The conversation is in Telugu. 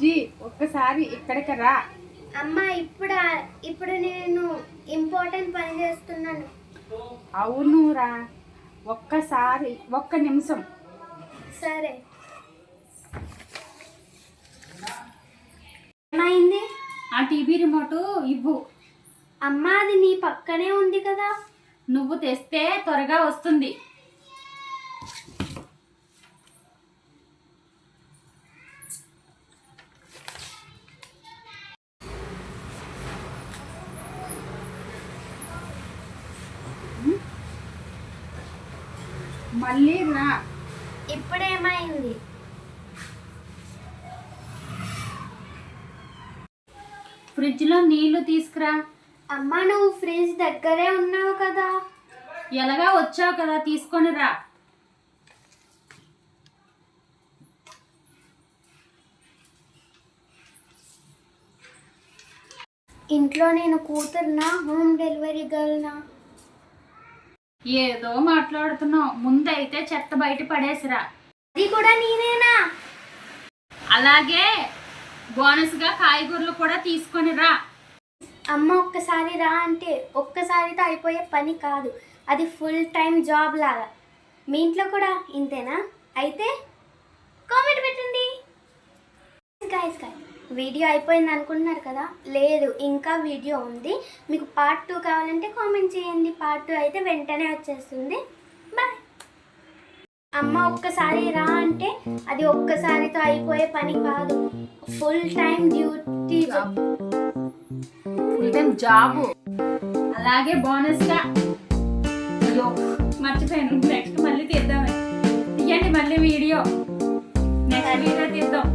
బుజ్జి ఒక్కసారి ఇక్కడికి రా. అమ్మా ఇప్పుడు నేను ఇంపార్టెంట్ పని చేస్తున్నాను. అవును రా, ఒక్కసారి ఒక్క నిమిషం. సరే. ఏమైంది? ఆ టీవీ రిమోట్ ఇవ్వు. అమ్మా అది నీ పక్కనే ఉంది కదా. నువ్వు తెస్తే త్వరగా వస్తుంది. మళ్ళీ రా. ఇప్పుడేమైంది? ఫ్రిడ్జ్లో నీళ్లు తీసుకురా. అమ్మా నువ్వు ఫ్రిడ్జ్ దగ్గరే ఉన్నావు కదా. ఎలాగా వచ్చావు కదా, తీసుకొని రా. ఇంట్లో నేను కూతురునా, హోమ్ డెలివరీ గర్ల్నా? ఏదో మాట్లాడుతున్నావు. ముందైతే చెత్త బయట పడేసిరా. అది కూడా నేనేనా? అలాగే బోనస్గా కాయగూరలు కూడా తీసుకొని రా. అమ్మ ఒక్కసారి రా అంటే ఒక్కసారితో అయిపోయే పని కాదు, అది ఫుల్ టైం జాబ్ లాగా. మీ ఇంట్లో కూడా ఇంతేనా? అయితే కామెంట్ పెట్టండి. గైస్ వీడియో అయిపోయింది అనుకుంటున్నారు కదా, లేదు ఇంకా వీడియో ఉంది. మీకు పార్ట్ 2 కావాలంటే కామెంట్ చేయండి. పార్ట్ 2 అయితే వెంటనే వచ్చేస్తుంది. బాయ్. అమ్మ ఒక్కసారి రా అంటే అది ఒక్కసారితో అయిపోయే పని కాదు, full time duty, full time job. అలాగే బోనస్గా అయ్యో మర్చిపోయాను, నెక్స్ట్ మళ్ళీ తీద్దామే. తీయండి మళ్ళీ వీడియో, నెక్స్ట్ వీడియో తీద్దాం.